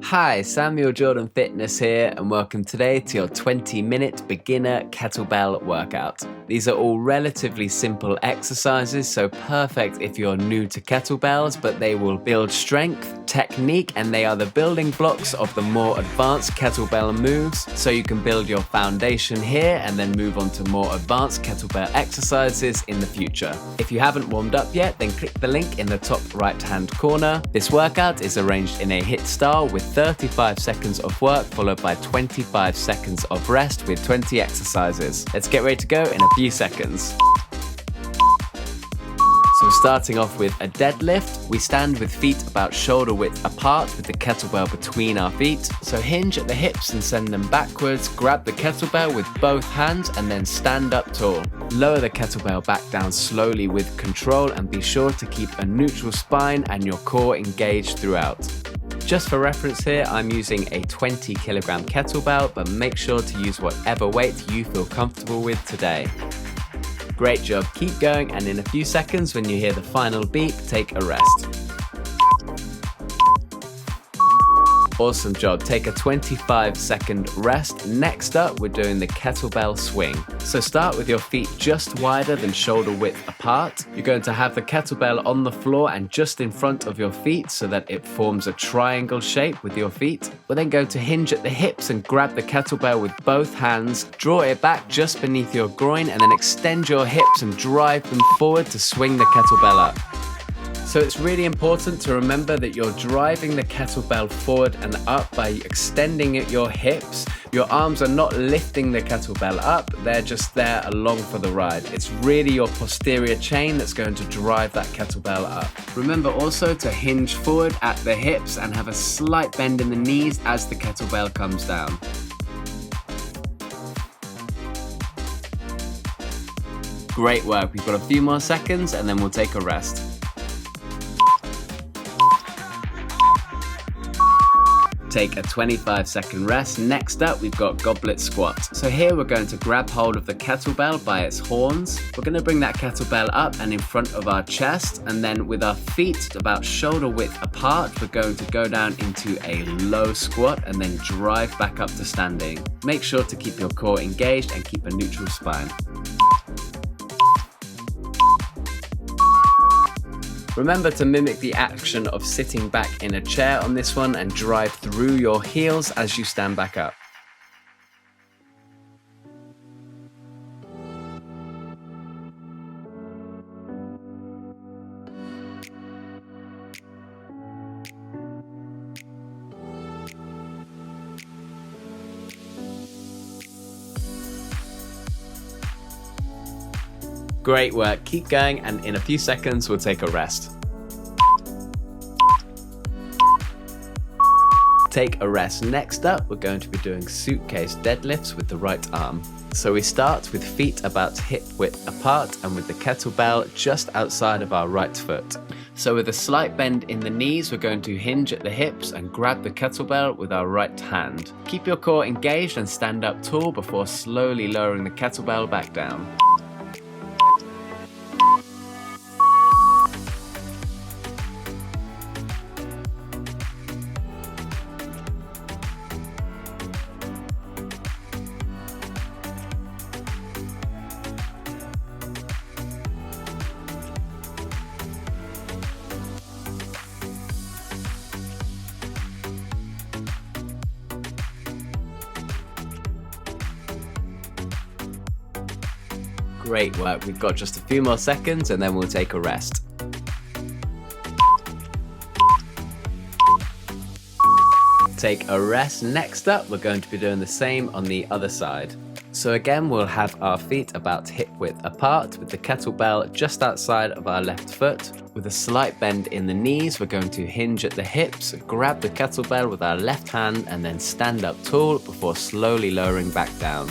Hi, Samuel Jordan Fitness here, and welcome today to your 20-minute beginner kettlebell workout. These are all relatively simple exercises, so perfect if you're new to kettlebells, but they will build strength, technique, and they are the building blocks of the more advanced kettlebell moves, so you can build your foundation here and then move on to more advanced kettlebell exercises in the future. If you haven't warmed up yet, then click the link in the top right-hand corner. This workout is arranged in a HIIT style with 35 seconds of work followed by 25 seconds of rest with 20 exercises. Let's get ready to go in a few seconds. So starting off with a deadlift, we stand with feet about shoulder width apart with the kettlebell between our feet. So hinge at the hips and send them backwards, grab the kettlebell with both hands and then stand up tall. Lower the kettlebell back down slowly with control and be sure to keep a neutral spine and your core engaged throughout. Just for reference here, I'm using a 20 kilogram kettlebell, but make sure to use whatever weight you feel comfortable with today. Great job, keep going, and in a few seconds when you hear the final beep, take a rest. Awesome job, take a 25-second rest. Next up, we're doing the kettlebell swing. So start with your feet just wider than shoulder width apart. You're going to have the kettlebell on the floor and just in front of your feet so that it forms a triangle shape with your feet. We're then going to hinge at the hips and grab the kettlebell with both hands. Draw it back just beneath your groin and then extend your hips and drive them forward to swing the kettlebell up. So it's really important to remember that you're driving the kettlebell forward and up by extending at your hips. Your arms are not lifting the kettlebell up, they're just there along for the ride. It's really your posterior chain that's going to drive that kettlebell up. Remember also to hinge forward at the hips and have a slight bend in the knees as the kettlebell comes down. Great work, we've got a few more seconds and then we'll take a rest. Take a 25-second rest. Next up, we've got goblet squat. So here we're going to grab hold of the kettlebell by its horns. We're going to bring that kettlebell up and in front of our chest, and then with our feet about shoulder width apart, we're going to go down into a low squat and then drive back up to standing. Make sure to keep your core engaged and keep a neutral spine. Remember to mimic the action of sitting back in a chair on this one and drive through your heels as you stand back up. Great work, keep going, and in a few seconds we'll take a rest. Take a rest. Next up, we're going to be doing suitcase deadlifts with the right arm. So we start with feet about hip width apart and with the kettlebell just outside of our right foot. So with a slight bend in the knees, we're going to hinge at the hips and grab the kettlebell with our right hand. Keep your core engaged and stand up tall before slowly lowering the kettlebell back down. Great work, we've got just a few more seconds and then we'll take a rest. Take a rest. Next up, we're going to be doing the same on the other side. So again, we'll have our feet about hip width apart with the kettlebell just outside of our left foot. With a slight bend in the knees, we're going to hinge at the hips, grab the kettlebell with our left hand and then stand up tall before slowly lowering back down.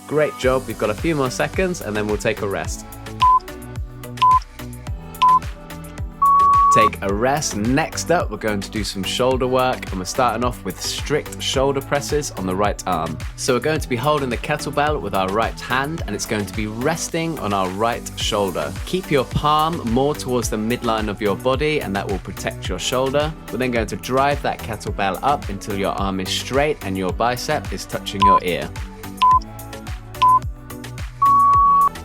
Great job. We've got a few more seconds and then we'll take a rest. Take a rest. Next up, we're going to do some shoulder work, and we're starting off with strict shoulder presses on the right arm. So we're going to be holding the kettlebell with our right hand, and it's going to be resting on our right shoulder. Keep your palm more towards the midline of your body, and that will protect your shoulder. We're then going to drive that kettlebell up until your arm is straight and your bicep is touching your ear.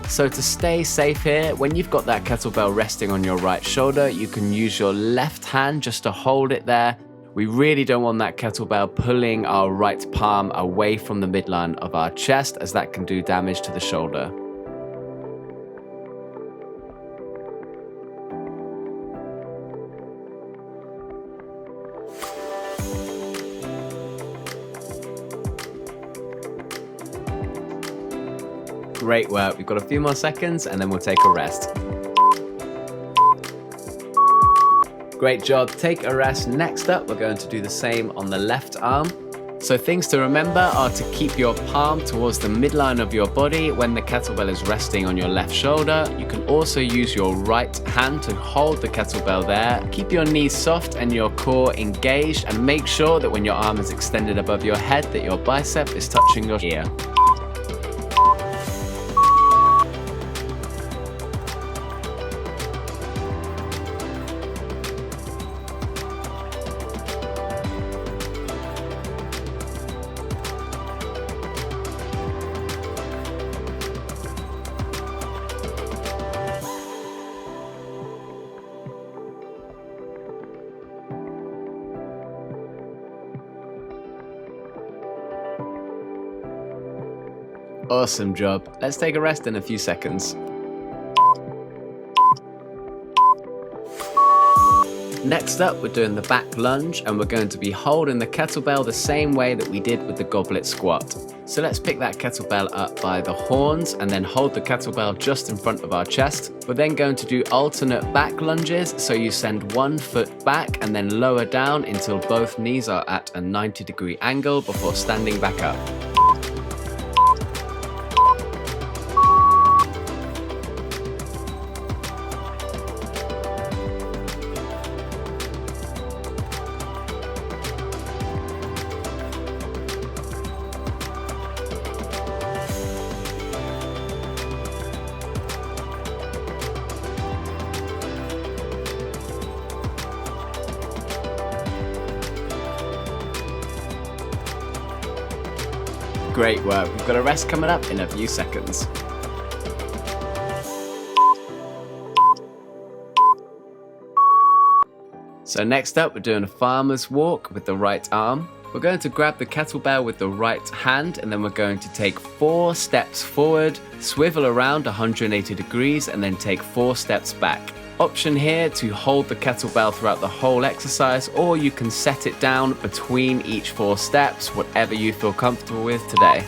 So to stay safe here, when you've got that kettlebell resting on your right shoulder, you can use your left hand just to hold it there. We really don't want that kettlebell pulling our right palm away from the midline of our chest, as that can do damage to the shoulder. Great work. We've got a few more seconds and then we'll take a rest. Great job. Take a rest. Next up, we're going to do the same on the left arm. So things to remember are to keep your palm towards the midline of your body when the kettlebell is resting on your left shoulder. You can also use your right hand to hold the kettlebell there. Keep your knees soft and your core engaged, and make sure that when your arm is extended above your head that your bicep is touching your ear. Awesome job. Let's take a rest in a few seconds. Next up, we're doing the back lunge, and we're going to be holding the kettlebell the same way that we did with the goblet squat. So let's pick that kettlebell up by the horns and then hold the kettlebell just in front of our chest. We're then going to do alternate back lunges, so you send one foot back and then lower down until both knees are at a 90-degree angle before standing back up. Great work. We've got a rest coming up in a few seconds. So next up, we're doing a farmer's walk with the right arm. We're going to grab the kettlebell with the right hand, and then we're going to take 4 steps forward, swivel around 180 degrees, and then take 4 steps back. Option here to hold the kettlebell throughout the whole exercise, or you can set it down between each 4 steps, whatever you feel comfortable with today.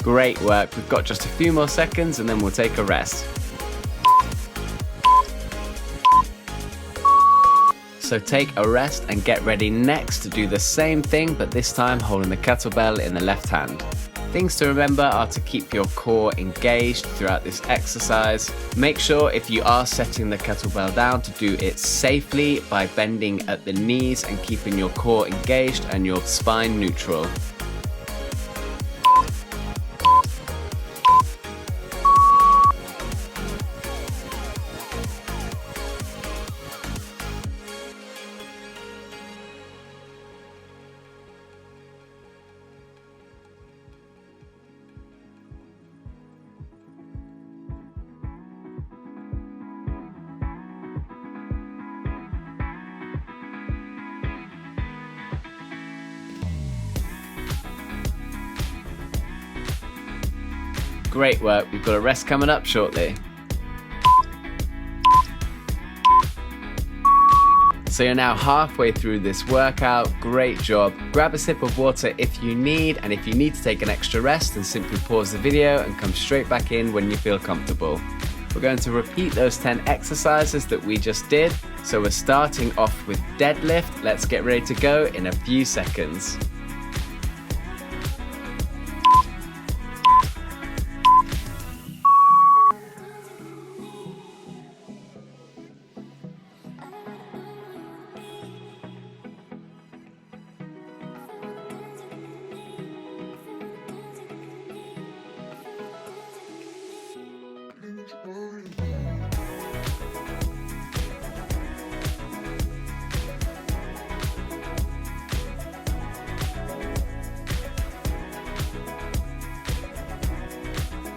Great work. We've got just a few more seconds and then we'll take a rest. So take a rest and get ready next to do the same thing, but this time holding the kettlebell in the left hand. Things to remember are to keep your core engaged throughout this exercise. Make sure if you are setting the kettlebell down to do it safely by bending at the knees and keeping your core engaged and your spine neutral. Great work, we've got a rest coming up shortly. So you're now halfway through this workout, great job. Grab a sip of water if you need, and if you need to take an extra rest, then simply pause the video and come straight back in when you feel comfortable. We're going to repeat those 10 exercises that we just did. So we're starting off with deadlift. Let's get ready to go in a few seconds.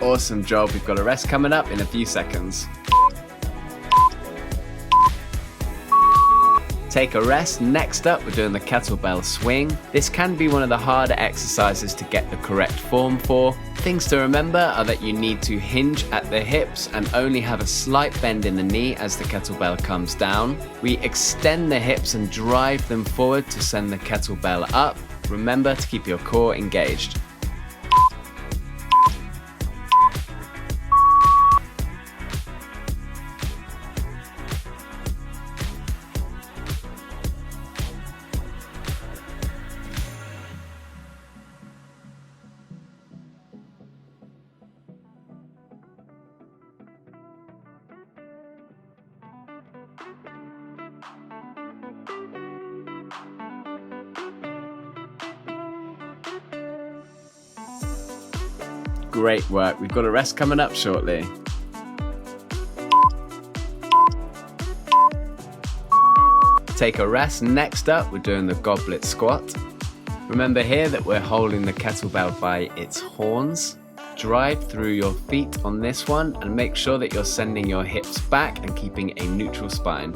Awesome job, we've got a rest coming up in a few seconds. Take a rest. Next up, we're doing the kettlebell swing. This can be one of the harder exercises to get the correct form for. Things to remember are that you need to hinge at the hips and only have a slight bend in the knee as the kettlebell comes down. We extend the hips and drive them forward to send the kettlebell up. Remember to keep your core engaged. Great work, we've got a rest coming up shortly. Take a rest. Next up, we're doing the goblet squat. Remember here that we're holding the kettlebell by its horns. Drive through your feet on this one and make sure that you're sending your hips back and keeping a neutral spine.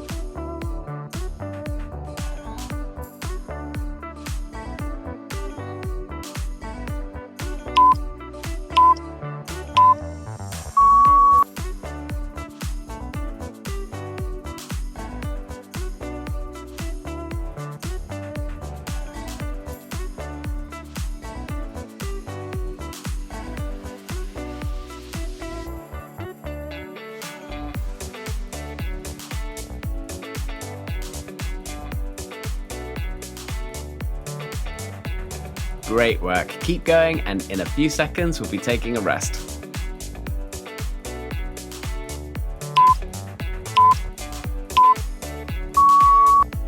Great work, keep going, and in a few seconds we'll be taking a rest.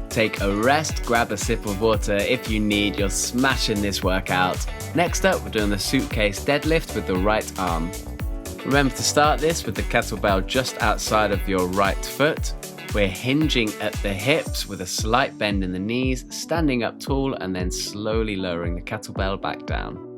Take a rest, grab a sip of water if you need, you're smashing this workout. Next up, we're doing the suitcase deadlift with the right arm. Remember to start this with the kettlebell just outside of your right foot. We're hinging at the hips with a slight bend in the knees, standing up tall and then slowly lowering the kettlebell back down.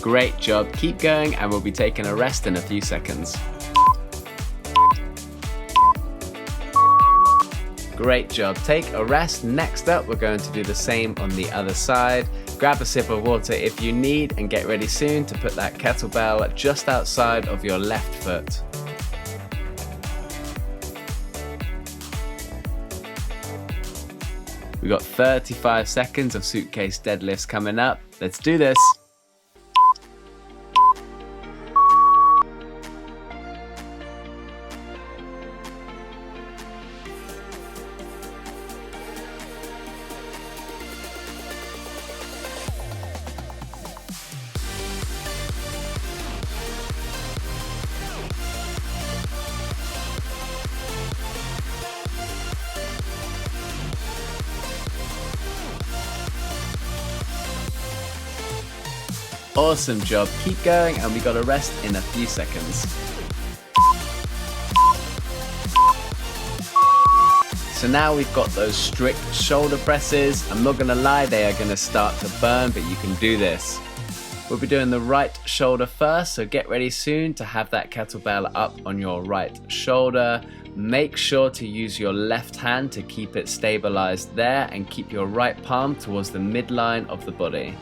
Great job, keep going, and we'll be taking a rest in a few seconds. Great job, take a rest. Next up, we're going to do the same on the other side. Grab a sip of water if you need, and get ready soon to put that kettlebell just outside of your left foot. We've got 35 seconds of suitcase deadlifts coming up. Let's do this. Awesome job, keep going, and we got to rest in a few seconds. So now we've got those strict shoulder presses. I'm not gonna lie, they are gonna start to burn, but you can do this. We'll be doing the right shoulder first, so get ready soon to have that kettlebell up on your right shoulder. Make sure to use your left hand to keep it stabilized there and keep your right palm towards the midline of the body.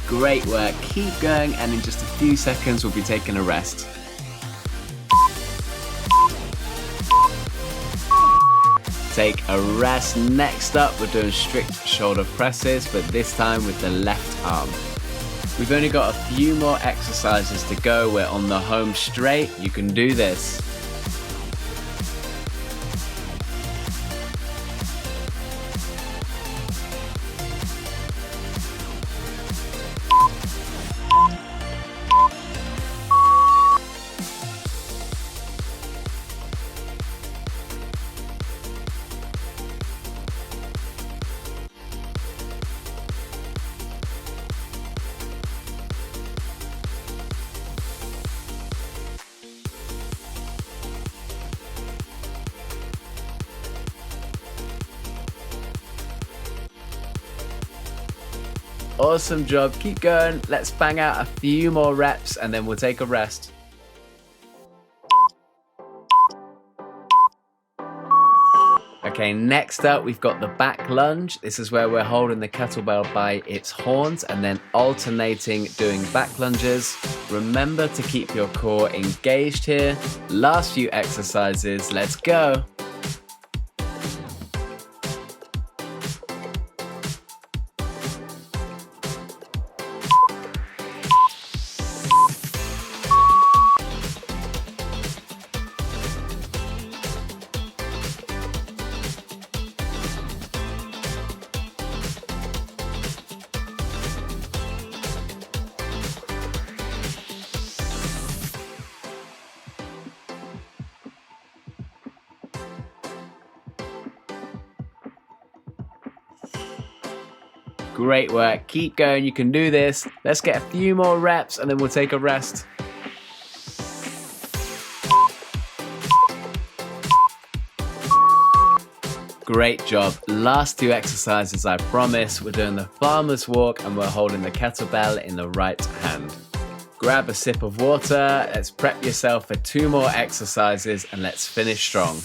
Great work, keep going, and in just a few seconds we'll be taking a rest. Take a rest. Next up, we're doing strict shoulder presses, but this time with the left arm. We've only got a few more exercises to go. We're on the home straight. You can do this. Awesome job, keep going. Let's bang out a few more reps and then we'll take a rest. Okay, next up we've got the back lunge. This is where we're holding the kettlebell by its horns and then alternating doing back lunges. Remember to keep your core engaged here. Last few exercises, let's go. Great work, keep going, you can do this. Let's get a few more reps and then we'll take a rest. Great job. Last two exercises, I promise. We're doing the farmer's walk and we're holding the kettlebell in the right hand. Grab a sip of water, let's prep yourself for two more exercises and let's finish strong.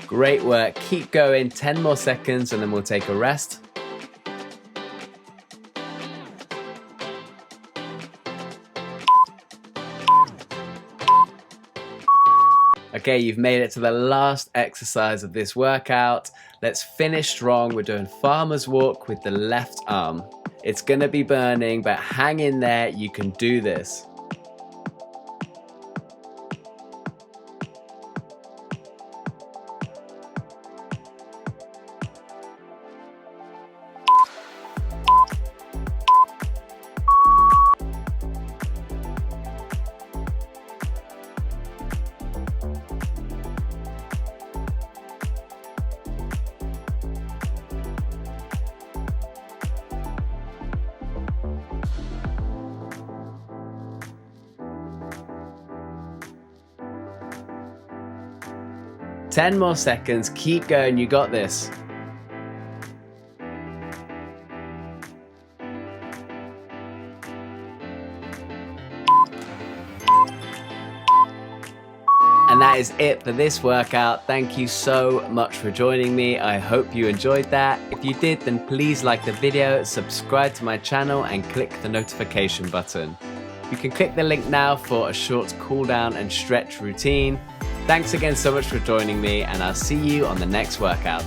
Great work, keep going, 10 more seconds and then we'll take a rest. Okay, you've made it to the last exercise of this workout. Let's finish strong. We're doing farmer's walk with the left arm. It's gonna be burning, but hang in there, you can do this. Ten more seconds, keep going, you got this. And that is it for this workout. Thank you so much for joining me. I hope you enjoyed that. If you did, then please like the video, subscribe to my channel, and click the notification button. You can click the link now for a short cool down and stretch routine. Thanks again so much for joining me, and I'll see you on the next workout.